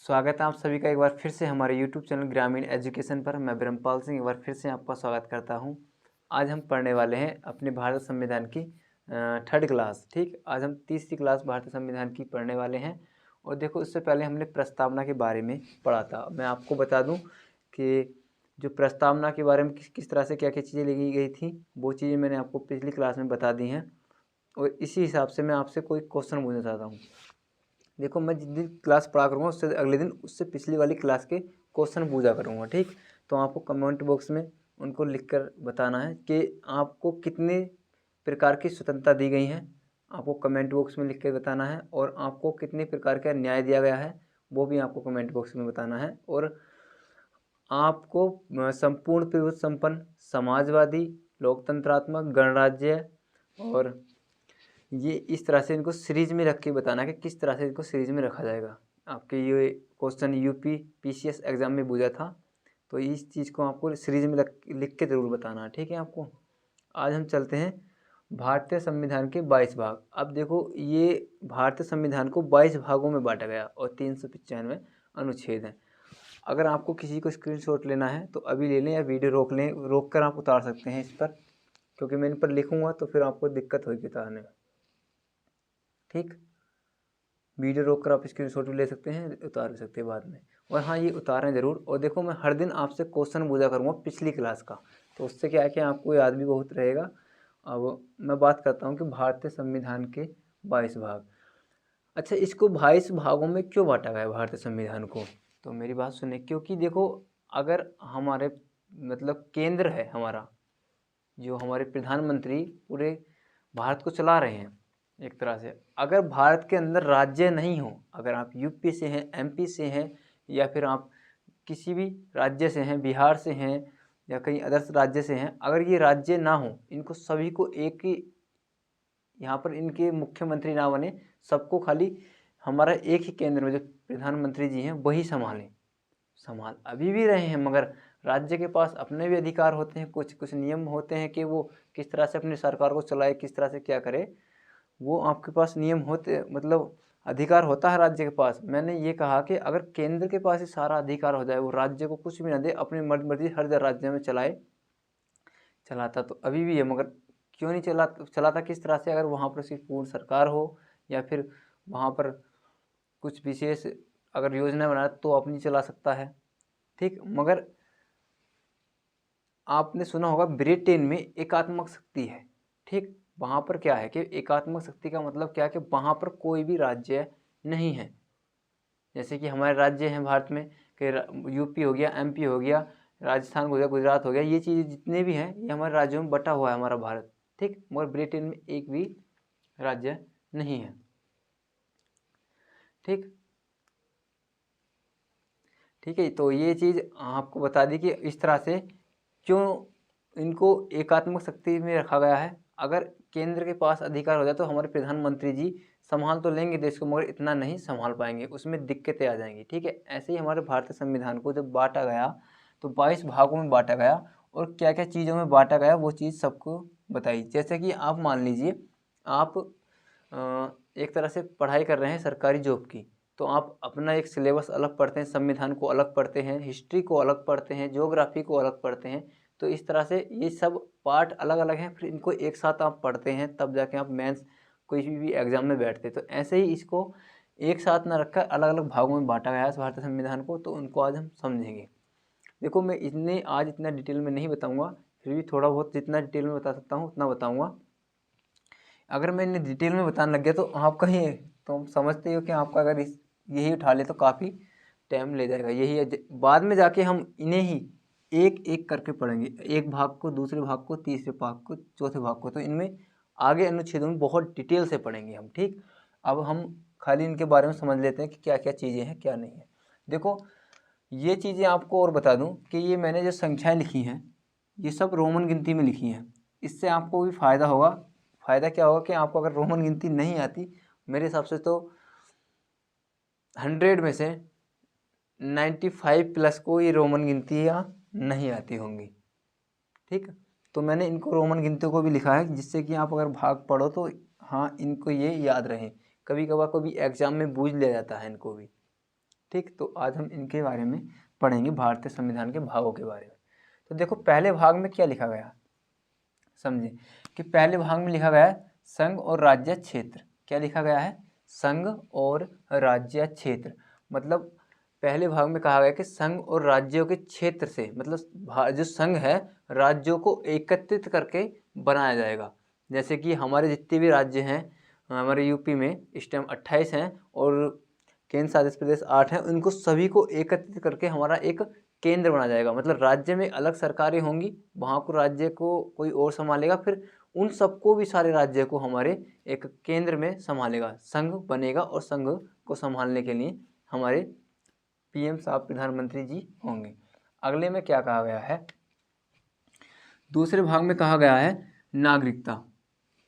स्वागत है आप सभी का एक बार फिर से हमारे YouTube चैनल ग्रामीण एजुकेशन पर। मैं ब्रह्मपाल सिंह एक बार फिर से आपका स्वागत करता हूं। आज हम पढ़ने वाले हैं अपने भारत संविधान की थर्ड क्लास। ठीक, आज हम तीसरी क्लास भारतीय संविधान की पढ़ने वाले हैं। और देखो, इससे पहले हमने प्रस्तावना के बारे में पढ़ा था। मैं आपको बता दूँ कि जो प्रस्तावना के बारे में किस तरह से क्या क्या चीज़ें लिखी गई थी, वो चीज़ें मैंने आपको पिछली क्लास में बता दी हैं। और इसी हिसाब से मैं आपसे कोई क्वेश्चन पूछना चाहता हूँ। देखो, मैं जिस दिन क्लास पढ़ा करूँगा उससे अगले दिन उससे पिछली वाली क्लास के क्वेश्चन पूछा करूँगा। ठीक, तो आपको कमेंट बॉक्स में उनको लिखकर बताना है कि आपको कितने प्रकार की स्वतंत्रता दी गई है। आपको कमेंट बॉक्स में लिख कर बताना है। और आपको कितने प्रकार का न्याय दिया गया है वो भी आपको कमेंट बॉक्स में बताना है। और आपको संपूर्ण प्रभुत्व संपन्न, समाजवादी, लोकतंत्रात्मक, गणराज्य और ये इस तरह से इनको सीरीज में रख के बताना है कि किस तरह से इनको सीरीज में रखा जाएगा। आपके ये क्वेश्चन यूपी पीसीएस एग्जाम में पूछा था, तो इस चीज़ को आपको सीरीज में लिख के ज़रूर बताना है। ठीक है आपको। आज हम चलते हैं भारतीय संविधान के 22 भाग। अब देखो, ये भारतीय संविधान को 22 भागों में बांटा गया और 395 अनुच्छेद हैं। अगर आपको किसी को स्क्रीनशॉट लेना है तो अभी ले लें, या वीडियो रोक कर आप उतार सकते हैं इस पर, क्योंकि मैं इन पर लिखूँगा तो फिर आपको दिक्कत होगी उतारने में। ठीक, वीडियो रोक कर आप स्क्रीनशॉट भी ले सकते हैं, उतार भी सकते हैं बाद में। और हाँ, ये उतारें ज़रूर। और देखो, मैं हर दिन आपसे क्वेश्चन पूछा करूँगा पिछली क्लास का, तो उससे क्या है कि आपको याद भी बहुत रहेगा। अब मैं बात करता हूँ कि भारतीय संविधान के 22 भाग। अच्छा, इसको 22 भागों में क्यों बांटा गया है भारतीय संविधान को? तो मेरी बात सुने, क्योंकि देखो, अगर हमारे मतलब केंद्र है हमारा, जो हमारे प्रधानमंत्री पूरे भारत को चला रहे हैं एक तरह से, अगर भारत के अंदर राज्य नहीं हो, अगर आप यूपी से हैं, एमपी से हैं, या फिर आप किसी भी राज्य से हैं, बिहार से हैं या कहीं अदर्स राज्य से हैं, अगर ये राज्य ना हो, इनको सभी को एक ही यहाँ पर इनके मुख्यमंत्री ना बने, सबको खाली हमारा एक ही केंद्र में जो प्रधानमंत्री जी हैं वही संभाल अभी भी रहे हैं, मगर राज्य के पास अपने भी अधिकार होते हैं, कुछ कुछ नियम होते हैं कि वो किस तरह से अपनी सरकार को चलाए, किस तरह से क्या करे, वो आपके पास नियम होते, मतलब अधिकार होता है राज्य के पास। मैंने ये कहा कि अगर केंद्र के पास ही सारा अधिकार हो जाए, वो राज्य को कुछ भी ना दे, अपनी मर्जी हर राज्य में चलाता तो अभी भी है, मगर क्यों नहीं चलाता किस तरह से? अगर वहाँ पर उसकी पूर्ण सरकार हो, या फिर वहाँ पर कुछ विशेष अगर योजना बना तो अपनी चला सकता है। ठीक, मगर आपने सुना होगा ब्रिटेन में एकात्मक शक्ति है। ठीक, वहाँ पर क्या है कि एकात्मक शक्ति का मतलब क्या है कि वहाँ पर कोई भी राज्य नहीं है। जैसे कि हमारे राज्य हैं भारत में कि यूपी हो गया, एमपी हो गया, राजस्थान हो गया, गुजरात हो गया, ये चीज़ें जितने भी हैं ये हमारे राज्यों में बटा हुआ है हमारा भारत। ठीक, मगर ब्रिटेन में एक भी राज्य नहीं है। ठीक, ठीक है, तो ये चीज़ आपको बता दी कि इस तरह से क्यों इनको एकात्मक शक्ति में रखा गया है। अगर केंद्र के पास अधिकार हो जाए तो हमारे प्रधानमंत्री जी संभाल तो लेंगे देश को, मगर इतना नहीं संभाल पाएंगे, उसमें दिक्कतें आ जाएंगी। ठीक है, ऐसे ही हमारे भारतीय संविधान को जब बांटा गया तो 22 भागों में बांटा गया, और क्या क्या चीज़ों में बांटा गया वो चीज़ सबको बताई। जैसे कि आप मान लीजिए, आप एक तरह से पढ़ाई कर रहे हैं सरकारी जॉब की, तो आप अपना एक सिलेबस अलग पढ़ते हैं, संविधान को अलग पढ़ते हैं, हिस्ट्री को अलग पढ़ते हैं, ज्योग्राफी को अलग पढ़ते हैं। तो इस तरह से ये सब पार्ट अलग अलग हैं, फिर इनको एक साथ आप पढ़ते हैं, तब जाके आप मेंस कोई भी एग्जाम में बैठते हैं। तो ऐसे ही इसको एक साथ ना रखकर अलग अलग भागों में बांटा गया है इस भारतीय संविधान को, तो उनको आज हम समझेंगे। देखो, मैं आज इतना डिटेल में नहीं बताऊँगा, फिर भी थोड़ा बहुत जितना डिटेल में बता सकता हूँ उतना बताऊँगा। अगर मैं इन्हें डिटेल में बताने लग गया तो आपका ही, तो हम समझते हो कि आपका अगर यही उठा ले तो काफ़ी टाइम ले जाएगा। यही है, बाद में जाके हम इन्हें ही एक एक करके पढ़ेंगे, एक भाग को, दूसरे भाग को, तीसरे भाग को, चौथे भाग को, तो इनमें आगे अनुच्छेदों में बहुत डिटेल से पढ़ेंगे हम। ठीक, अब हम खाली इनके बारे में समझ लेते हैं कि क्या क्या चीज़ें हैं क्या नहीं है। देखो, ये चीज़ें आपको और बता दूं कि ये मैंने जो संख्याएं लिखी हैं ये सब रोमन गिनती में लिखी हैं। इससे आपको भी फ़ायदा होगा। फ़ायदा क्या होगा कि आपको अगर रोमन गिनती नहीं आती, मेरे हिसाब से तो 100 में से 95 प्लस को ये रोमन गिनतियाँ नहीं आती होंगी। ठीक, तो मैंने इनको रोमन गिनतियों को भी लिखा है, जिससे कि आप अगर भाग पढ़ो तो हाँ, इनको ये याद रहें। कभी कभार को भी एग्जाम में बूझ लिया जाता है इनको भी। ठीक, तो आज हम इनके बारे में पढ़ेंगे, भारतीय संविधान के भागों के बारे में। तो देखो पहले भाग में क्या लिखा गया, समझे कि पहले भाग में लिखा गया है संघ और राज्य क्षेत्र। क्या लिखा गया है, संघ और राज्य क्षेत्र। मतलब पहले भाग में कहा गया कि संघ और राज्यों के क्षेत्र से, मतलब जो संघ है राज्यों को एकत्रित करके बनाया जाएगा। जैसे कि हमारे जितने भी राज्य हैं, हमारे यूपी में इस टाइम 28 हैं और केंद्र शासित प्रदेश 8 हैं, उनको सभी को एकत्रित करके हमारा एक केंद्र बना जाएगा। मतलब राज्य में अलग सरकारें होंगी, वहाँ को राज्य को कोई और संभालेगा, फिर उन सबको भी सारे राज्य को हमारे एक केंद्र में संभालेगा, संघ बनेगा और संघ को संभालने के लिए हमारे पीएम साहब प्रधानमंत्री जी होंगे। अगले में क्या कहा गया है, दूसरे भाग में कहा गया है नागरिकता,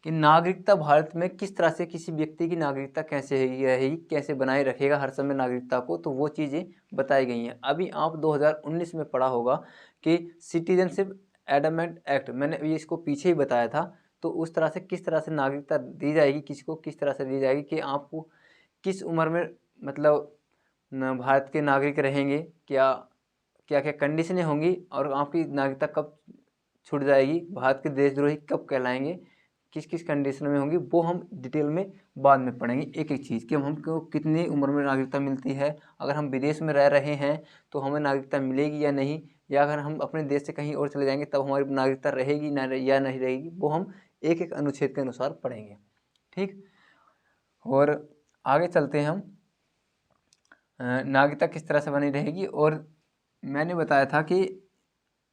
कि नागरिकता भारत में किस तरह से किसी व्यक्ति की नागरिकता कैसे रहेगी, कैसे बनाए रखेगा हर समय नागरिकता को, तो वो चीज़ें बताई गई हैं। अभी आप 2019 में पढ़ा होगा कि सिटीजनशिप एमेंडमेंट एक्ट, मैंने अभी इसको पीछे ही बताया था। तो उस तरह से किस तरह से नागरिकता दी जाएगी, किसको किस तरह से दी जाएगी, कि आपको किस उम्र में मतलब भारत के नागरिक रहेंगे, क्या क्या क्या कंडीशनें होंगी, और आपकी नागरिकता कब छूट जाएगी, भारत के देशद्रोही कब कहलाएंगे, किस किस कंडीशन में होंगी, वो हम डिटेल में बाद में पढ़ेंगे एक एक चीज़, कि हमको कितनी उम्र में नागरिकता मिलती है, अगर हम विदेश में रह रहे हैं तो हमें नागरिकता मिलेगी या नहीं, या अगर हम अपने देश से कहीं और चले जाएंगे तब हमारी नागरिकता रहेगी ना या नहीं रहेगी, वो हम एक एक अनुच्छेद के अनुसार पढ़ेंगे। ठीक, और आगे चलते हैं हम, नागरिकता किस तरह से बनी रहेगी, और मैंने बताया था कि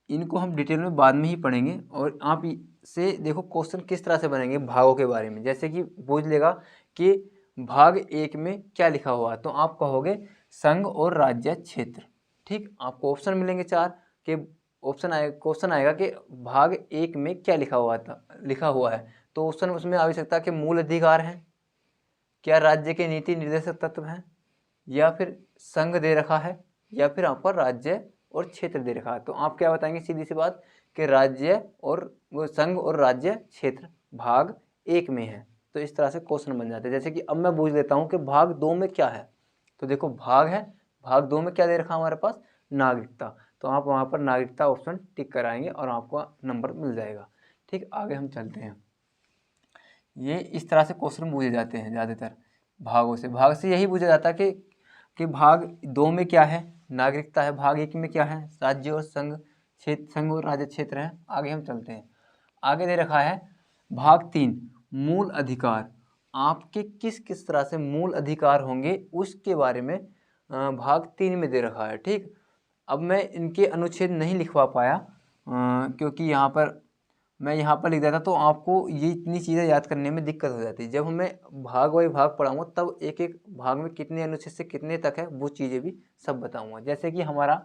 इनको हम डिटेल में बाद में ही पढ़ेंगे। और आप से देखो क्वेश्चन किस तरह से बनेंगे भागों के बारे में, जैसे कि पूछ लेगा कि भाग 1 में क्या लिखा हुआ, तो आप कहोगे संघ और राज्य क्षेत्र। ठीक, आपको ऑप्शन मिलेंगे 4 के क्वेश्चन आएगा कि भाग 1 में क्या लिखा हुआ है, तो ऑप्शन उसमें आ भी सकता है कि मूल अधिकार है, क्या राज्य के नीति निर्देशक तत्व हैं, या फिर संघ दे रखा है, या फिर आपका राज्य और क्षेत्र दे रखा है। तो आप क्या बताएंगे, सीधी सी बात कि राज्य और वो संघ और राज्य क्षेत्र भाग 1 में है। तो इस तरह से क्वेश्चन बन जाते हैं। जैसे कि अब मैं पूछ लेता हूँ कि भाग 2 में क्या है, तो देखो भाग है, भाग 2 में क्या दे रखा है हमारे पास, नागरिकता, तो आप वहाँ पर नागरिकता ऑप्शन टिक कराएंगे और आपको नंबर मिल जाएगा। ठीक, आगे हम चलते हैं। ये इस तरह से क्वेश्चन पूछे जाते हैं ज़्यादातर भागों से। भाग से यही पूछा जाता है कि भाग 2 में क्या है, नागरिकता है, भाग 1 में क्या है, राज्य और संघ क्षेत्र, संघ और राज्य क्षेत्र है। आगे हम चलते हैं, आगे दे रखा है भाग 3 मूल अधिकार। आपके किस किस तरह से मूल अधिकार होंगे उसके बारे में भाग 3 में दे रखा है। ठीक, अब मैं इनके अनुच्छेद नहीं लिखवा पाया क्योंकि मैं यहाँ पर लिख देता तो आपको ये इतनी चीज़ें याद करने में दिक्कत हो जाती है। जब हमें भाग बाई भाग पढ़ाऊँगा तब एक एक भाग में कितने अनुच्छेद से कितने तक है वो चीज़ें भी सब बताऊँगा। जैसे कि हमारा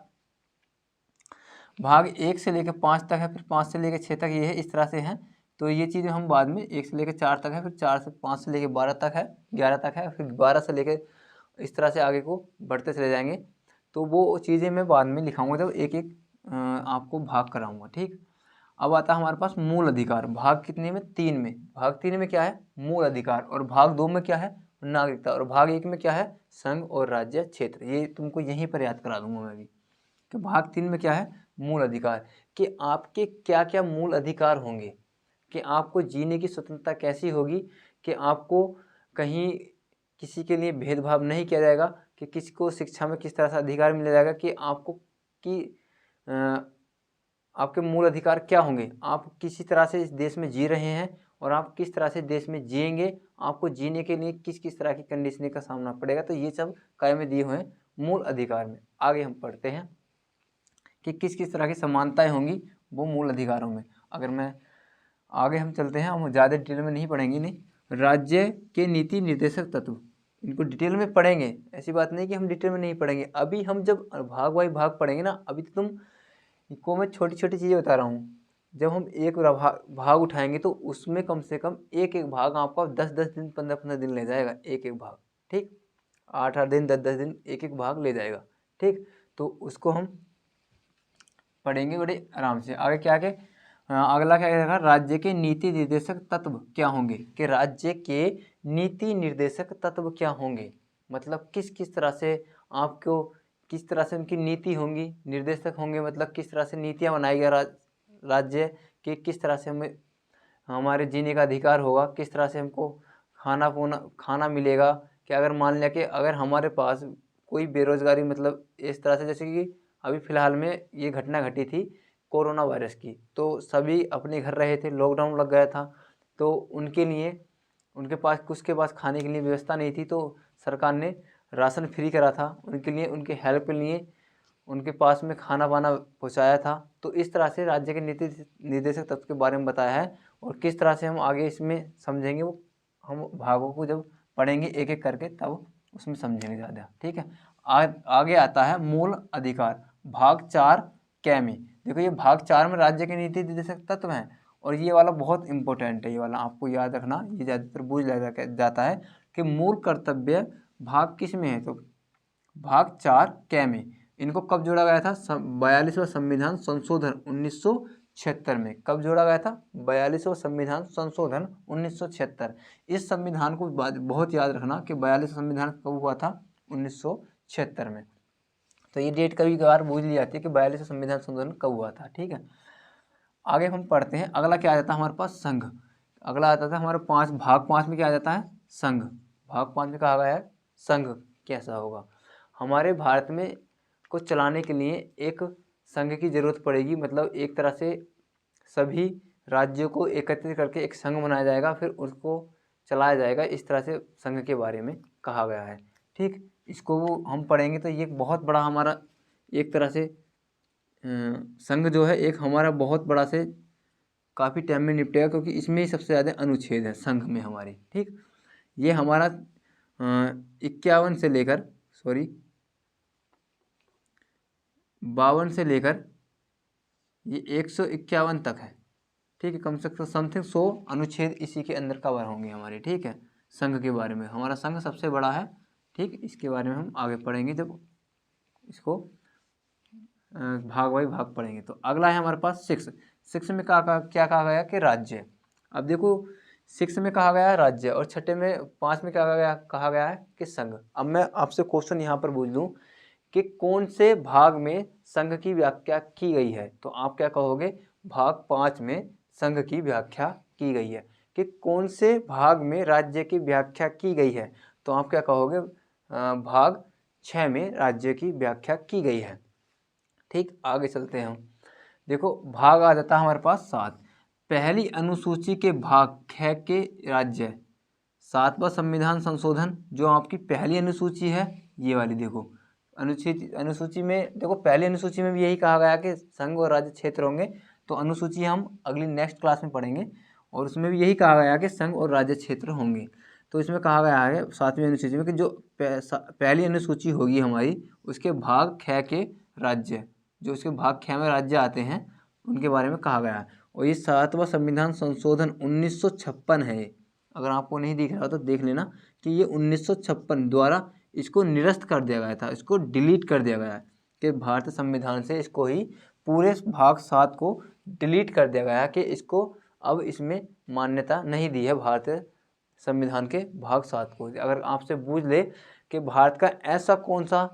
भाग 1 से लेकर 5 तक है, फिर 5 से लेकर 6 तक ये है, इस तरह से हैं। तो ये चीज़ें हम बाद में 1 से लेकर 4 तक है, फिर 4 से 5 से लेकर 12 तक है, 11 तक है, फिर 12 से लेकर इस तरह से आगे को बढ़ते चले जाएंगे। तो वो चीज़ें मैं बाद में लिखाऊँगा जब एक एक आपको भाग कराऊँगा। ठीक, अब आता है हमारे पास मूल अधिकार। भाग कितने में, 3 में। भाग 3 में क्या है, मूल अधिकार, और भाग 2 में क्या है, नागरिकता, और भाग 1 में क्या है, संघ और राज्य क्षेत्र। ये तुमको यहीं पर याद करा दूंगा मैं भी कि भाग 3 में क्या है, मूल अधिकार, कि आपके क्या क्या मूल अधिकार होंगे, कि आपको जीने की स्वतंत्रता कैसी होगी, कि आपको कहीं किसी के लिए भेदभाव नहीं किया जाएगा, कि किसी को शिक्षा में किस तरह से अधिकार मिल जाएगा, कि आपको कि आपके मूल अधिकार क्या होंगे, आप किसी तरह से इस देश में जी रहे हैं और आप किस तरह से देश में जिएंगे, आपको जीने के लिए किस किस तरह की कंडीशन का सामना पड़ेगा। तो ये सब कायमे दिए हुए हैं मूल अधिकार में। आगे हम पढ़ते हैं कि किस किस तरह की समानताएं होंगी वो मूल अधिकारों में। अगर मैं आगे हम चलते हैं, हम ज़्यादा डिटेल में नहीं पढ़ेंगे, नहीं राज्य के नीति निर्देशक तत्व इनको डिटेल में पढ़ेंगे, ऐसी बात नहीं कि हम डिटेल में नहीं पढ़ेंगे। अभी हम जब भाग बाई भाग पढ़ेंगे ना, अभी तो तुमको मैं छोटी छोटी चीज़ें बता रहा हूँ। जब हम एक भाग उठाएंगे तो उसमें कम से कम एक एक भाग आपका 10-10 दिन 15-15 दिन ले जाएगा, एक एक भाग। ठीक, 8-8 दिन 10-10 दिन एक एक भाग ले जाएगा। ठीक, तो उसको हम पढ़ेंगे बड़े आराम से। आगे क्या के अगला क्या कहेगा, राज्य के नीति निर्देशक तत्व क्या होंगे, कि राज्य के नीति निर्देशक तत्व क्या होंगे, मतलब किस किस तरह से आपको किस तरह से उनकी नीति होंगी, निर्देशक होंगे, मतलब किस तरह से नीतियाँ बनाई गई राज्य कि किस तरह से हमें हमारे जीने का अधिकार होगा, किस तरह से हमको खाना मिलेगा। कि अगर मान लिया कि अगर हमारे पास कोई बेरोजगारी, मतलब इस तरह से, जैसे कि अभी फ़िलहाल में ये घटना घटी थी कोरोना वायरस की, तो सभी अपने घर रहे थे, लॉकडाउन लग गया था, तो उनके लिए कुछ के पास खाने के लिए व्यवस्था नहीं थी, तो सरकार ने राशन फ्री करा था उनके लिए, उनके हेल्प के लिए उनके पास में खाना वाना पहुँचाया था। तो इस तरह से राज्य के नीति निर्देशक तत्व के बारे में बताया है, और किस तरह से हम आगे इसमें समझेंगे वो हम भागों को जब पढ़ेंगे एक एक करके तब उसमें समझेंगे ज़्यादा। ठीक है, आगे आता है मूल अधिकार, भाग 4 कै में। देखो ये भाग 4 में राज्य के नीति निर्देशक तत्व हैं, और ये वाला बहुत इंपॉर्टेंट है, ये वाला आपको याद रखना, ये ज़्यादातर पूछ जाता है कि मूल कर्तव्य भाग किस में है, तो भाग 4 कै में। इनको कब जोड़ा गया था? 42वां संविधान संशोधन 1976 में। कब जोड़ा गया था? 42वां संविधान संशोधन 1976। इस संविधान को बहुत याद रखना कि 42वां संविधान कब हुआ था? 1976 में। तो ये डेट कभी कभार भूल ली जाती है कि 42वां संविधान संशोधन कब हुआ था। ठीक है, आगे हम पढ़ते हैं। अगला क्या आ जाता है हमारे पास? संघ। अगला आता था हमारे भाग 5 में क्या आ जाता है? संघ। भाग 5 में कहा गया है संघ कैसा होगा। हमारे भारत में को चलाने के लिए एक संघ की ज़रूरत पड़ेगी, मतलब एक तरह से सभी राज्यों को एकत्रित करके एक संघ बनाया जाएगा, फिर उसको चलाया जाएगा। इस तरह से संघ के बारे में कहा गया है। ठीक, इसको हम पढ़ेंगे तो ये बहुत बड़ा हमारा एक तरह से संघ जो है एक हमारा बहुत बड़ा से काफ़ी टाइम में निपटेगा, क्योंकि इसमें ही सबसे ज़्यादा अनुच्छेद है संघ में हमारे। ठीक, ये हमारा 51 से लेकर 52 से लेकर ये 151 तक है। ठीक है, कम से कम समथिंग 100 अनुच्छेद इसी के अंदर कवर होंगे हमारे। ठीक है, संघ के बारे में, हमारा संघ सबसे बड़ा है। ठीक, इसके बारे में हम आगे पढ़ेंगे जब इसको भाग बाई भाग पढ़ेंगे। तो अगला है हमारे पास 6 में क्या कहा गया कि राज्य। अब देखो 6 में कहा गया है राज्य, और 5 में क्या कहा गया है कि संघ। अब मैं आपसे क्वेश्चन यहाँ पर पूछ दूँ कि कौन से भाग में संघ की व्याख्या की गई है, तो आप क्या कहोगे? भाग 5 में संघ की व्याख्या की गई है। कि कौन से भाग में राज्य की व्याख्या की गई है, तो आप क्या कहोगे? भाग 6 में राज्य की व्याख्या की गई है। ठीक, आगे चलते हैं हम। देखो भाग आ जाता है हमारे पास 7। पहली अनुसूची के भाग 6 के राज्य। 7वां संविधान संशोधन, जो आपकी पहली अनुसूची है ये वाली, देखो अनुसूची में देखो, पहली अनुसूची में भी यही कहा गया कि संघ और राज्य क्षेत्र होंगे। तो अनुसूची हम अगली नेक्स्ट क्लास में पढ़ेंगे, और उसमें भी यही कहा गया कि संघ और राज्य क्षेत्र होंगे। तो इसमें कहा गया है 7वीं अनुसूची में कि जो पहली अनुसूची होगी हमारी, उसके भाग 6 के राज्य, जो उसके भाग 6 में राज्य आते हैं उनके बारे में कहा गया है। और ये 7वां संविधान संशोधन 1956 है। अगर आपको नहीं दिख रहा तो देख लेना कि ये 1956 द्वारा इसको निरस्त कर दिया गया था, इसको डिलीट कर दिया गया है कि भारतीय संविधान से इसको ही पूरे भाग 7 को डिलीट कर दिया गया है कि इसको अब इसमें मान्यता नहीं दी है भारतीय संविधान के भाग 7 को। अगर आपसे पूछ ले कि भारत का ऐसा कौन सा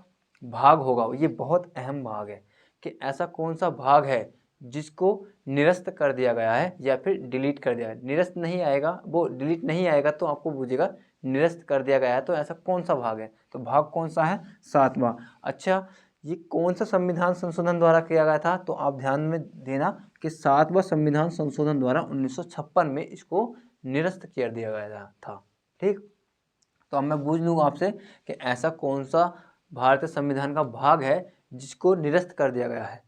भाग होगा, ये बहुत अहम भाग है कि ऐसा कौन सा भाग है जिसको निरस्त कर दिया गया है या फिर डिलीट कर दिया है। निरस्त नहीं आएगा, वो डिलीट नहीं आएगा, तो आपको पूछेगा निरस्त कर दिया गया है तो ऐसा कौन सा भाग है, तो भाग कौन सा है? 7वां। अच्छा, ये कौन सा संविधान संशोधन द्वारा किया गया था, तो आप ध्यान में देना कि 7वां संविधान संशोधन द्वारा 1956 में इसको निरस्त कर दिया गया था। ठीक, तो अब मैं पूछ लूँगा आपसे कि ऐसा कौन सा भारतीय संविधान का भाग है जिसको निरस्त कर दिया गया है,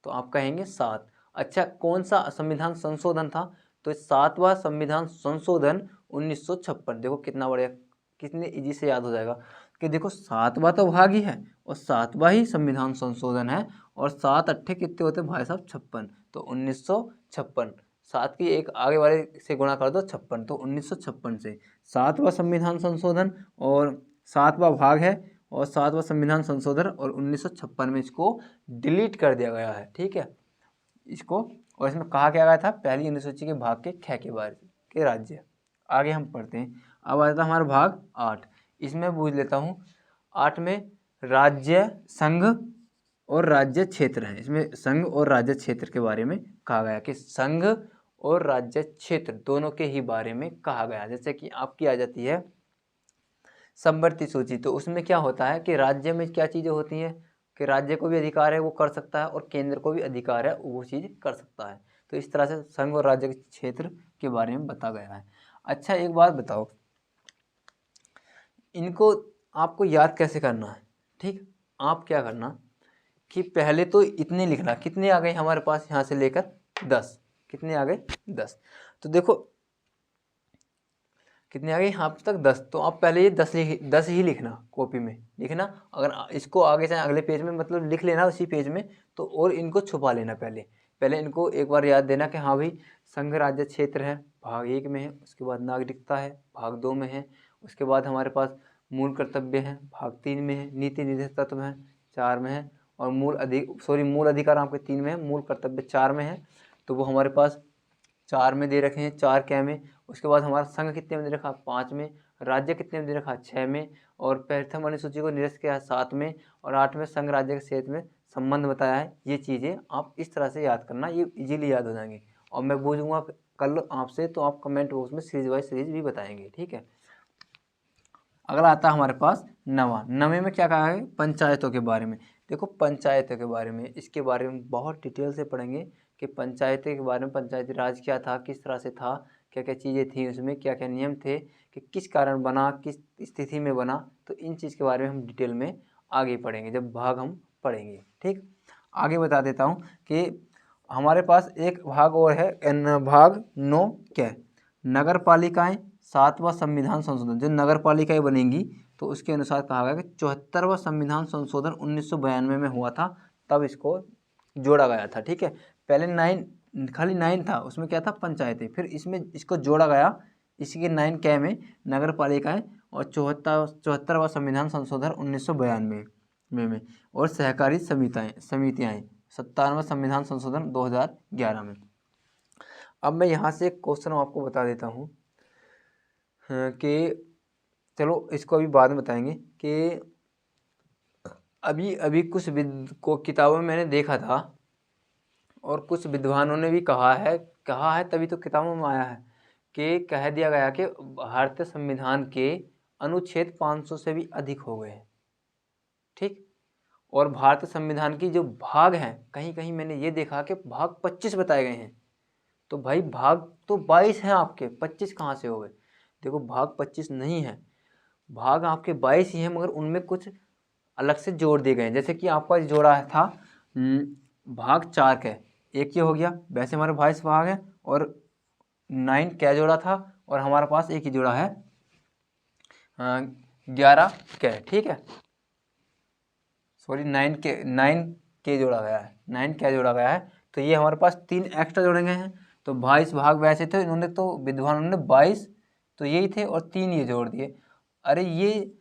तो आप कहेंगे 7। अच्छा, कौन सा संविधान संशोधन था, तो 7वां संविधान संशोधन 1956। देखो कितना बढ़िया, कितने इजी से याद हो जाएगा कि देखो 7वां तो भाग ही है और 7वां ही संविधान संशोधन है, और 7 अट्ठे कितने होते हैं भाई साहब? 56। तो 1956, 7 की एक आगे वाले से गुणा कर दो 56, तो 1956 से 7वां संविधान संशोधन और 7वां भाग है, और 7वां संविधान संशोधन, और 1956 में इसको डिलीट कर दिया गया है। ठीक है, इसको, और इसमें कहा क्या गया था? पहली अनुसूची के भाग के 6 के बारे के राज्य। आगे हम पढ़ते हैं। अब आ जाता है हमारा भाग 8। इसमें पूछ लेता हूँ 8 में राज्य, संघ और राज्य क्षेत्र है। इसमें संघ और राज्य क्षेत्र के बारे में कहा गया कि संघ और राज्य क्षेत्र दोनों के ही बारे में कहा गया। जैसे कि आपकी आ जाती है समवर्ती सूची, तो उसमें क्या होता है कि राज्य में क्या चीज़ें होती हैं कि राज्य को भी अधिकार है वो कर सकता है और केंद्र को भी अधिकार है वो चीज़ कर सकता है। तो इस तरह से संघ और राज्य के क्षेत्र के बारे में बताया गया है। अच्छा एक बात बताओ, इनको आपको याद कैसे करना है? ठीक, आप क्या करना कि पहले तो इतने लिखना, कितने आ गए हमारे पास यहाँ से लेकर 10, कितने आ गए 10। तो देखो कितने आ गए यहाँ तक 10, तो आप पहले ये 10 ही लिखना, कॉपी में लिखना। अगर इसको आगे चाहे अगले पेज में मतलब लिख लेना उसी पेज में, तो और इनको छुपा लेना। पहले इनको एक बार याद देना कि हाँ भाई संघ राज्य क्षेत्र है भाग 1 में है, उसके बाद नागरिकता है भाग 2 में है, उसके बाद हमारे पास मूल कर्तव्य है भाग 3 में है, नीति निर्देश तत्व है 4 में है, और मूल अधिकार आपके 3 में है, मूल कर्तव्य 4 में है। तो वो हमारे पास 4 में दे रखे हैं, 4 क्या में। उसके बाद हमारा संघ कितने में दे रखा 5 में, राज्य कितने में दे रखा 6 में, और प्रथम अनुसूची को निरस्त किया 7 में, और 8 में संघ राज्य के क्षेत्र में संबंध बताया है। ये चीज़ें आप इस तरह से याद करना, ये इजीली याद हो जाएंगे। और मैं पूछूंगा कल आपसे तो आप कमेंट बॉक्स में सीरीज वाइज सीरीज भी बताएंगे, ठीक है। अगला आता है हमारे पास नवे में क्या कहा है, पंचायतों के बारे में। देखो पंचायतों के बारे में, इसके बारे में बहुत डिटेल से पढ़ेंगे कि पंचायतों के बारे में, पंचायती राज क्या था, किस तरह से था, क्या क्या चीज़ें थी उसमें, क्या क्या नियम थे, कि किस कारण बना, किस स्थिति में बना। तो इन चीज़ के बारे में हम डिटेल में आगे पढ़ेंगे जब भाग हम पढ़ेंगे, ठीक। आगे बता देता हूँ कि हमारे पास एक भाग और है, भाग 9 क्या है, नगर पालिकाएँ 7वां संविधान संशोधन। जो नगर पालिकाएँ बनेंगी तो उसके अनुसार कहा गया कि 74वां संविधान संशोधन 1992 में हुआ था, तब इसको जोड़ा गया था, ठीक है। पहले 9 खाली 9 था, उसमें क्या था पंचायतें, फिर इसमें इसको जोड़ा गया, इसी के 9 क्या में नगर पालिकाएँ, और 74वां संविधान संशोधन 1992 में और सहकारी समितियाँ 57वां संविधान संशोधन 2011 में। अब मैं यहाँ से एक क्वेश्चन आपको बता देता हूँ कि चलो इसको अभी बाद में बताएंगे कि अभी कुछ को किताबों में मैंने देखा था और कुछ विद्वानों ने भी कहा है तभी तो किताबों में आया है कि कह दिया गया कि भारतीय संविधान के अनुच्छेद 500 से भी अधिक हो गए हैं, ठीक। और भारतीय संविधान की जो भाग हैं, कहीं कहीं मैंने ये देखा कि भाग 25 बताए गए हैं। तो भाई भाग तो 22 हैं आपके, 25 कहाँ से हो गए? देखो भाग 25 नहीं है, भाग आपके 22 ही हैं, मगर उनमें कुछ अलग से जोड़ दिए गए हैं। जैसे कि आपका जोड़ा था भाग 4 के, एक ये हो गया, वैसे हमारे 22 भाग है, और 9 क्या जोड़ा था, और हमारे पास एक ही जोड़ा है 11 के, ठीक है। सॉरी 9 के जोड़ा गया है, 9 क्या जोड़ा गया है, तो ये हमारे पास 3 एक्स्ट्रा जोड़े गए हैं। तो 22 भाग वैसे थे, इन्होंने तो विद्वानों ने 22 तो यही थे और 3 ये जोड़ दिए। अरे ये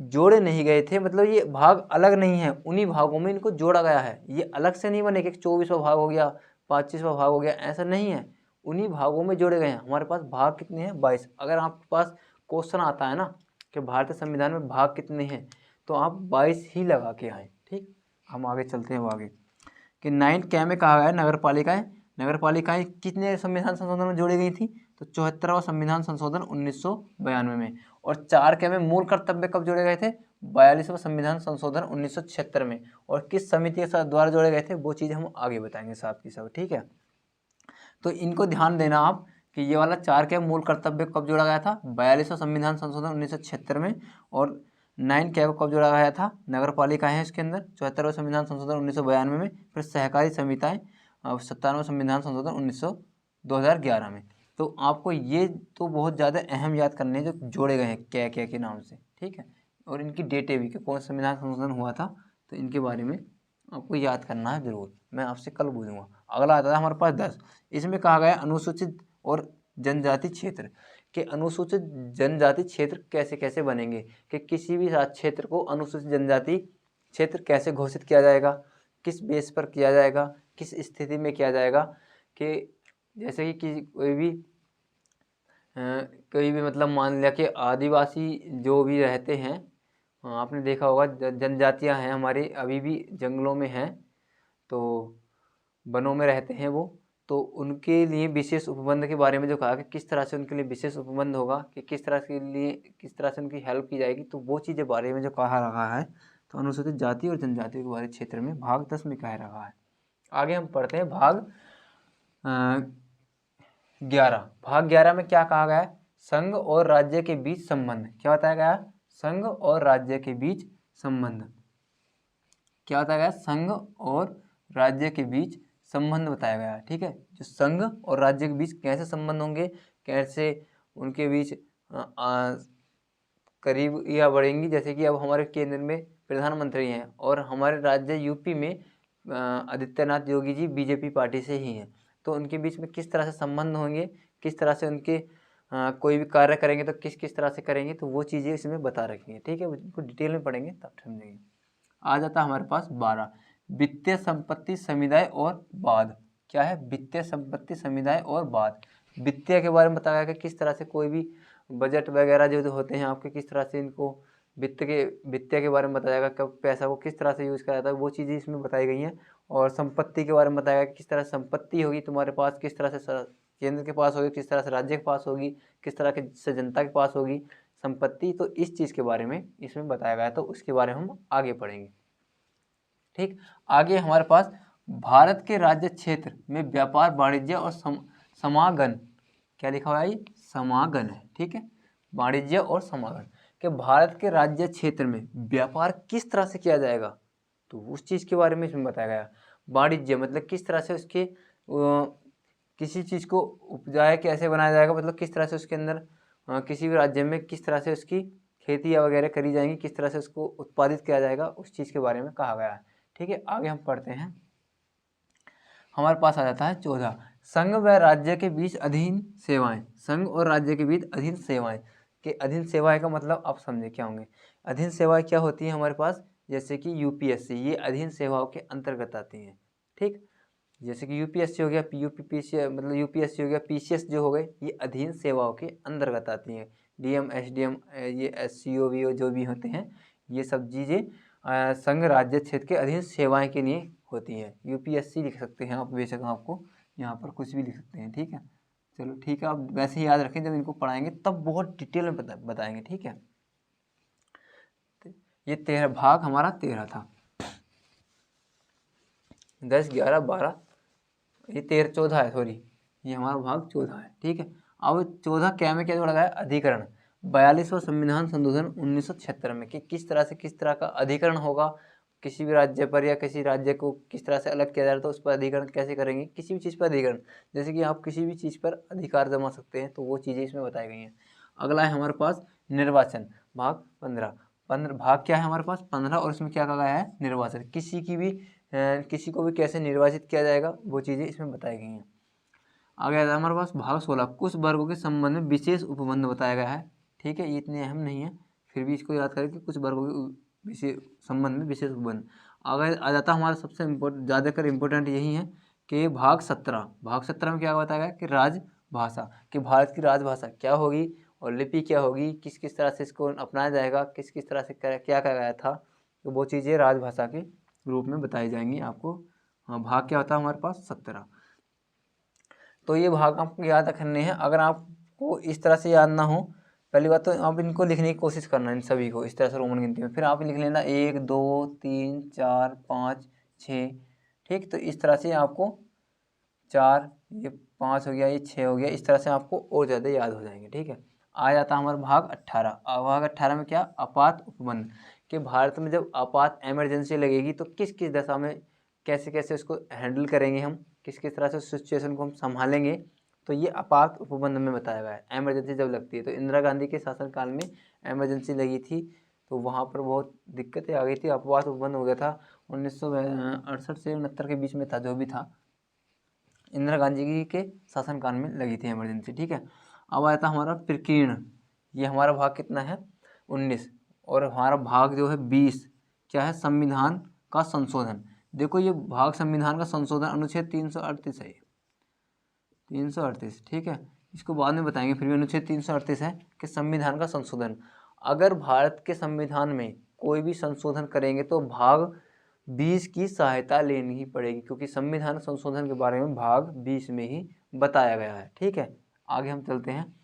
जोड़े नहीं गए थे, मतलब ये भाग अलग नहीं है, उन्हीं भागों में इनको जोड़ा गया है। ये अलग से नहीं बने कि 24वां भाग हो गया, 25वां भाग हो गया, ऐसा नहीं है, उन्हीं भागों में जोड़े गए हैं। हमारे पास भाग कितने हैं 22। अगर आपके पास क्वेश्चन आता है ना कि भारतीय संविधान में भाग कितने हैं, तो आप 22 ही लगा के आए, ठीक। हम आगे चलते हैं, वो आगे कि 9 क्या में कहा गया है नगर पालिकाएँ कितने संविधान संशोधन में जोड़ी गई थी, तो 74वां संविधान संशोधन 1992 में। और 4 क्या में मूल कर्तव्य कब जोड़े गए थे, 42वां संविधान संशोधन 1976 में। और किस समिति के साथ द्वारा जोड़े गए थे, वो चीज़ हम आगे बताएंगे साथ की सब, ठीक है। तो इनको ध्यान देना आप कि ये वाला 4 क्या मूल कर्तव्य कब जोड़ा गया था, 42वां संविधान संशोधन 1976 में। और 9 क्या को कब जोड़ा गया था, नगर पालिका है इसके अंदर, 74वां संविधान संशोधन 1992 में। फिर सहकारी समितियाँ 57वां संविधान संशोधन 2011 में। तो आपको ये तो बहुत ज़्यादा अहम याद करने हैं जो जोड़े गए हैं क्या क्या के नाम से, ठीक है। और इनकी डेटें भी कि कौन सा संविधान संशोधन हुआ था, तो इनके बारे में आपको याद करना है जरूर। मैं आपसे कल पूछूंगा। अगला आता है हमारे पास 10। इसमें कहा गया अनुसूचित और जनजाति क्षेत्र के, अनुसूचित जनजाति क्षेत्र कैसे कैसे बनेंगे, कि किसी भी राज्य क्षेत्र को अनुसूचित जनजाति क्षेत्र कैसे घोषित किया जाएगा, किस बेस पर किया जाएगा, किस स्थिति में किया जाएगा। कि जैसे कि कोई भी मतलब मान लिया कि आदिवासी जो भी रहते हैं आपने देखा होगा जनजातियां हैं हमारी अभी भी जंगलों में हैं, तो वनों में रहते हैं वो, तो उनके लिए विशेष उपबंध के बारे में जो कहा कि किस तरह से उनके लिए विशेष उपबंध होगा, कि किस तरह के लिए किस तरह से उनकी हेल्प की जाएगी, तो वो चीज़ें बारे में जो कहा रखा है, तो अनुसूचित जाति और जनजाति के बारे क्षेत्र में भाग 10 में कह रखा है। आगे हम पढ़ते हैं भाग 11। भाग 11 में क्या कहा गया है? संघ और राज्य के बीच संबंध। क्या बताया गया? संघ और राज्य के बीच संबंध। क्या बताया गया? संघ और राज्य के बीच संबंध बताया गया है। ठीक है, जो संघ और राज्य के बीच कैसे संबंध होंगे, कैसे उनके बीच करीब या बढ़ेंगी। जैसे कि अब हमारे केंद्र में प्रधानमंत्री हैं और हमारे राज्य यूपी में आदित्यनाथ योगी जी बीजेपी पार्टी से ही हैं, तो उनके बीच में किस तरह से संबंध होंगे, किस तरह से उनके कोई भी कार्य करेंगे तो किस किस तरह से करेंगे, तो वो चीज़ें इसमें बता रखी हैं। ठीक है, उनको डिटेल में पढ़ेंगे तब समझेंगे। आ जाता है हमारे पास 12, वित्तीय संपत्ति समुदाय और बाद। क्या है? वित्तीय संपत्ति समुदाय और बाद। वित्तीय के बारे में बताया गया कि किस तरह से कोई भी बजट वगैरह जो होते हैं आपके, किस तरह से इनको वित्तीय के बारे में बताया गया, कब पैसा को किस तरह से यूज़ करा जाता है, वो चीज़ें इसमें बताई गई हैं। और संपत्ति के बारे में बताया गया कि किस तरह से संपत्ति होगी तुम्हारे पास, किस तरह से केंद्र के पास होगी, किस तरह से राज्य के पास होगी, किस तरह के से जनता के पास होगी संपत्ति। तो इस चीज़ के बारे में इसमें बताया गया, तो उसके बारे में हम आगे पढ़ेंगे। ठीक, आगे हमारे पास भारत के राज्य क्षेत्र में व्यापार वाणिज्य और समागम। क्या लिखा हुआ है? ये समागम है। ठीक है, वाणिज्य और समागम कि भारत के राज्य क्षेत्र में व्यापार किस तरह से किया जाएगा, तो उस चीज़ के बारे में इसमें बताया गया। वाणिज्य मतलब किस तरह से उसके किसी चीज़ को उपजाया कैसे बनाया जाएगा, मतलब किस तरह से उसके अंदर किसी भी राज्य में किस तरह से उसकी खेती वगैरह करी जाएंगी, किस तरह से उसको उत्पादित किया जाएगा, उस चीज़ के बारे में कहा गया है। ठीक है, आगे हम पढ़ते हैं। हमारे पास आ जाता है 14, संघ व राज्य के बीच अधीन सेवाएं। संघ और राज्य के बीच अधीन सेवाएं के अधीन सेवाएं का मतलब आप समझे क्या होंगे। अधीन सेवाएं क्या होती हैं हमारे पास? जैसे कि यूपीएससी, ये अधीन सेवाओं के अंतर्गत आती हैं। ठीक, जैसे कि यूपीएससी हो गया, यूपीपीसी मतलब यूपीएससी हो गया, पीसीएस जो हो गए, ये अधीन सेवाओं के अंतर्गत आती हैं। डीएम, एसडीएम, ये एससीओ वीओ जो भी होते हैं, ये सब चीज़ें संघ राज्य क्षेत्र के अधीन सेवाएं के लिए होती हैं। यूपीएससी लिख सकते हैं आप, बेशक आपको यहाँ पर कुछ भी लिख सकते हैं। ठीक है, चलो ठीक है, आप वैसे ही याद रखें, जब इनको पढ़ाएंगे तब बहुत डिटेल में बताएंगे। ठीक है, ये 13 भाग हमारा 13 था। 10, 11, 12, ये 13, 14 है, सॉरी, ये हमारा भाग 14 है। ठीक है, अब 14 क्या में क्या जोड़ा गया है? अधिकरण। 42वां संविधान संशोधन 1976 में कि किस तरह से किस तरह का अधिकरण होगा किसी भी राज्य पर, या किसी राज्य को किस तरह से अलग किया जा रहा है, तो उस पर अधिकरण कैसे करेंगे। किसी भी चीज़ पर अधिकरण, जैसे कि आप किसी भी चीज़ पर अधिकार जमा सकते हैं, तो वो चीज़ें इसमें बताई गई हैं। अगला है हमारे पास निर्वाचन, भाग 15। भाग क्या है हमारे पास? 15, और इसमें क्या कहा गया है? निर्वाचन। किसी को भी कैसे निर्वाचित किया जाएगा, वो चीज़ें इसमें बताई गई हैं। आगे आता है हमारे पास भाग 16, कुछ वर्गों के संबंध में विशेष उपबंध बताया गया है। ठीक है, ये इतने अहम नहीं है, फिर भी इसको याद करें कि कुछ वर्गों के विशेष संबंध में विशेष उपबंध। आगे आ जाता है हमारा सबसे ज़्यादातर इम्पोर्टेंट यही है कि भाग 17। भाग 17 में क्या बताया गया कि राजभाषा, कि भारत की राजभाषा क्या होगी और लिपि क्या होगी, किस किस तरह से इसको अपनाया जाएगा, किस किस तरह से क्या क्या गया था, तो वो चीज़ें राजभाषा के रूप में बताई जाएंगी आपको। हाँ, भाग क्या होता है हमारे पास? 17। तो ये भाग आपको याद रखने हैं। अगर आपको इस तरह से याद ना हो, पहली बात तो आप इनको लिखने की कोशिश करना, इन सभी को इस तरह से रोमन गिनती में, फिर आप लिख लेना 1 2 3 4 5 6। ठीक, तो इस तरह से आपको 4, ये 5 हो गया, ये 6 हो गया, इस तरह से आपको और ज़्यादा याद हो जाएंगे। ठीक है, आ जाता हमारा भाग 18। भाग 18 में क्या? आपात उपबंध, कि भारत में जब आपात इमरजेंसी लगेगी तो किस किस दशा में कैसे कैसे उसको हैंडल करेंगे हम, किस किस तरह से उस सिचुएशन को हम संभालेंगे, तो ये आपात उपबंध में बताया गया है। एमरजेंसी जब लगती है, तो इंदिरा गांधी के शासनकाल में एमरजेंसी लगी थी, तो वहाँ पर बहुत दिक्कतें आ गई थी, आपात उपबंध हो गया था। 1968 से 69 के बीच में था, जो भी था, इंदिरा गांधी जी के शासनकाल में लगी थी इमरजेंसी। ठीक है, अब आया था हमारा प्रकीर्ण, ये हमारा भाग कितना है? 19। और हमारा भाग जो है 20 क्या है? संविधान का संशोधन। देखो ये भाग संविधान का संशोधन अनुच्छेद 338 है, 338। ठीक है, इसको बाद में बताएंगे, फिर भी अनुच्छेद 338 है कि संविधान का संशोधन। अगर भारत के संविधान में कोई भी संशोधन करेंगे तो भाग 20 की सहायता लेनी ही पड़ेगी, क्योंकि संविधान संशोधन के बारे में भाग 20 में ही बताया गया है। ठीक है, आगे हम चलते हैं।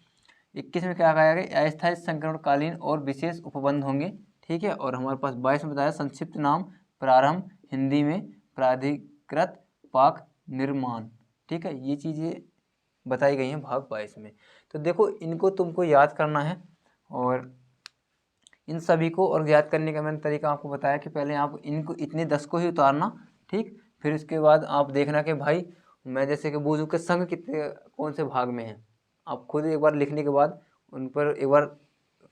21 में क्या कहा गया? अस्थायी संकरणकालीन और विशेष उपबंध होंगे। ठीक है, और हमारे पास 22 में बताया संक्षिप्त नाम प्रारंभ, हिंदी में प्राधिकृत पाक निर्माण। ठीक है, ये चीज़ें बताई गई हैं भाग 22 में। तो देखो, इनको तुमको याद करना है, और इन सभी को और याद करने का मैंने तरीका आपको बताया कि पहले आप इनको इतने 10 को ही उतारना। ठीक, फिर इसके बाद आप देखना कि भाई मैं जैसे कि बूझूं के संघ कितने कौन से भाग में है। आप खुद एक बार लिखने के बाद उन पर एक बार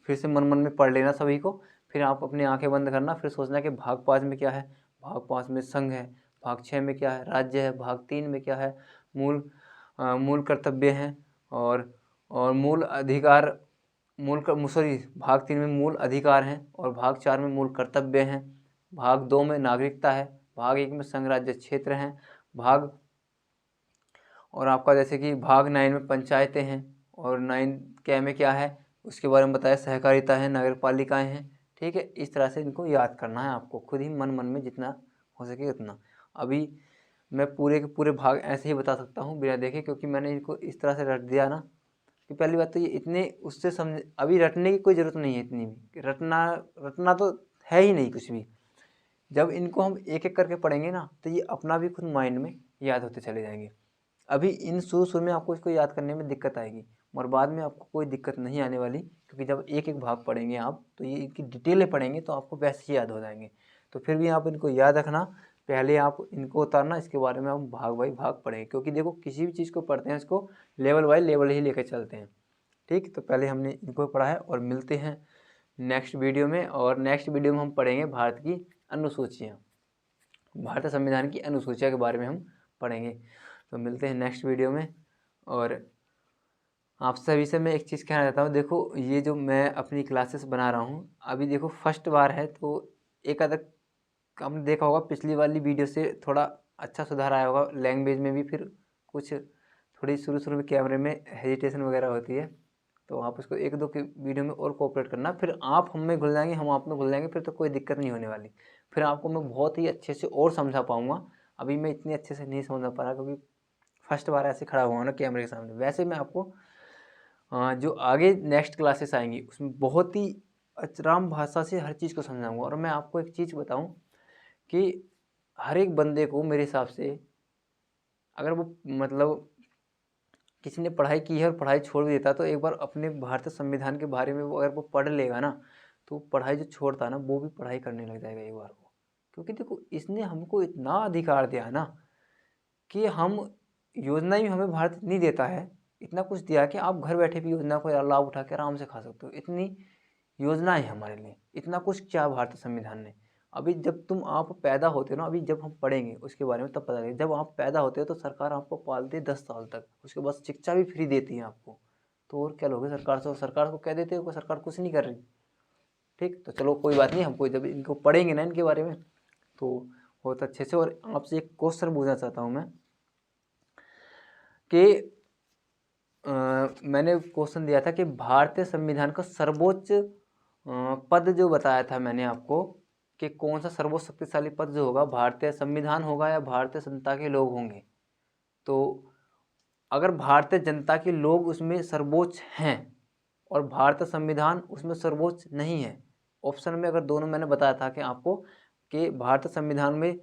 फिर से मन मन में पढ़ लेना सभी को, फिर आप अपनी आंखें बंद करना, फिर सोचना कि भाग 5 में क्या है, भाग 5 में संघ है, भाग 6 में क्या है, राज्य है, भाग 3 में क्या है, मूल कर्तव्य हैं, और मूल अधिकार, भाग 3 में मूल अधिकार हैं, और भाग 4 में मूल कर्तव्य हैं, भाग 2 में नागरिकता है, भाग 1 में संघ राज्य क्षेत्र हैं, और आपका जैसे कि भाग 9 में पंचायतें हैं, और 9 क्या में क्या है उसके बारे में बताया, सहकारिता है, नगरपालिकाएं हैं। ठीक है, इस तरह से इनको याद करना है आपको, खुद ही मन मन में जितना हो सके उतना। अभी मैं पूरे के पूरे भाग ऐसे ही बता सकता हूँ बिना देखे, क्योंकि मैंने इनको इस तरह से रट दिया ना कि पहली बात तो ये इतने उससे समझ, अभी रटने की कोई ज़रूरत नहीं है इतनी भी, रटना तो है ही नहीं कुछ भी। जब इनको हम एक एक करके पढ़ेंगे ना तो ये अपना भी खुद माइंड में याद होते चले जाएंगे। अभी इन शुरू में आपको इसको याद करने में दिक्कत आएगी, और बाद में आपको कोई दिक्कत नहीं आने वाली, क्योंकि जब एक एक भाग पढ़ेंगे आप तो ये इनकी डिटेलें पढ़ेंगे तो आपको वैसे ही याद हो जाएंगे। तो फिर भी आप इनको याद रखना, पहले आप इनको उतारना, इसके बारे में हम भाग बाई भाग पढ़ेंगे, क्योंकि देखो किसी भी चीज़ को पढ़ते हैं इसको लेवल बाई लेवल ही लेकर चलते हैं। ठीक, तो पहले हमने इनको पढ़ा है, और मिलते हैं नेक्स्ट वीडियो में। और नेक्स्ट वीडियो में हम पढ़ेंगे भारत की अनुसूचियाँ, भारतीय संविधान की अनुसूचिया के बारे में हम पढ़ेंगे। तो मिलते हैं नेक्स्ट वीडियो में। और आप सभी से मैं एक चीज़ कहना चाहता हूँ, देखो ये जो मैं अपनी क्लासेस बना रहा हूँ, अभी देखो फर्स्ट बार है, तो एक आधा आपने देखा होगा पिछली वाली वीडियो से थोड़ा अच्छा सुधार आया होगा लैंग्वेज में भी, फिर कुछ थोड़ी शुरू में कैमरे में हेजिटेशन वगैरह होती है, तो आप उसको एक दो के वीडियो में और कोऑपरेट करना, फिर आप हम में घुल जाएंगे, हम आप में घुल जाएंगे, फिर तो कोई दिक्कत नहीं होने वाली, फिर आपको मैं बहुत ही अच्छे से और समझा पाऊँगा। अभी मैं इतनी अच्छे से नहीं समझा पा रहा, क्योंकि फर्स्ट बार ऐसे खड़ा हुआ हूँ ना कैमरे के सामने। वैसे मैं आपको जो आगे नेक्स्ट क्लासेस आएंगी उसमें बहुत ही अचराम भाषा से हर चीज़ को समझाऊंगा। और मैं आपको एक चीज़ बताऊं कि हर एक बंदे को मेरे हिसाब से, अगर वो मतलब किसी ने पढ़ाई की है और पढ़ाई छोड़ भी देता, तो एक बार अपने भारतीय संविधान के बारे में वो अगर वो पढ़ लेगा ना, तो पढ़ाई जो छोड़ता ना वो भी पढ़ाई करने लग जाएगा एक बार को। क्योंकि देखो इसने हमको इतना अधिकार दिया है ना कि हम योजना भी हमें भारत इतनी देता है, इतना कुछ दिया कि आप घर बैठे भी योजना को लाभ उठा के आराम से खा सकते हो। इतनी योजनाएं है हमारे लिए, इतना कुछ क्या भारतीय संविधान ने। अभी जब आप पैदा होते हो ना, अभी जब हम पढ़ेंगे उसके बारे में तब पता लगेगा। जब आप पैदा होते हो तो सरकार आपको पालती है 10 साल तक, उसके बाद शिक्षा भी फ्री देती है आपको। तो और क्या लोगे सरकार से, और सरकार को कह देते हो कि सरकार कुछ नहीं कर रही। ठीक, तो चलो कोई बात नहीं, हमको जब इनको पढ़ेंगे ना इनके बारे में तो बहुत अच्छे से। और आपसे एक क्वेश्चन पूछना चाहता हूँ मैं कि मैंने क्वेश्चन दिया था कि भारतीय संविधान का सर्वोच्च पद जो बताया था मैंने आपको कि कौन सा सर्वोच्च शक्तिशाली पद जो होगा, भारतीय संविधान होगा या भारतीय जनता के लोग होंगे। तो अगर भारतीय जनता के लोग उसमें सर्वोच्च हैं और भारतीय संविधान उसमें सर्वोच्च नहीं है, ऑप्शन में अगर दोनों मैंने बताया था कि आपको कि भारतीय संविधान में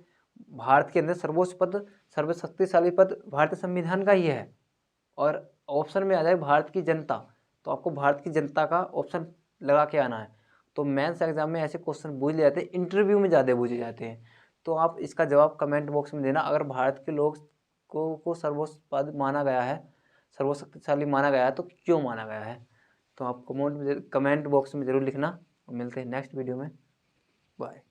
भारत के अंदर सर्वोच्च पद, सर्वोच्च शक्तिशाली पद भारतीय संविधान का ही है, और ऑप्शन में आ जाए भारत की जनता, तो आपको भारत की जनता का ऑप्शन लगा के आना है। तो मेंस एग्जाम में ऐसे क्वेश्चन पूछ लिए जाते हैं, इंटरव्यू में ज़्यादा पूछे जाते हैं। तो आप इसका जवाब कमेंट बॉक्स में देना, अगर भारत के लोग को सर्वोच्च पद माना गया है, सर्वोच्च शक्तिशाली माना गया है, तो क्यों माना गया है। तो आप कमेंट बॉक्स में ज़रूर लिखना। मिलते हैं नेक्स्ट वीडियो में, बाय।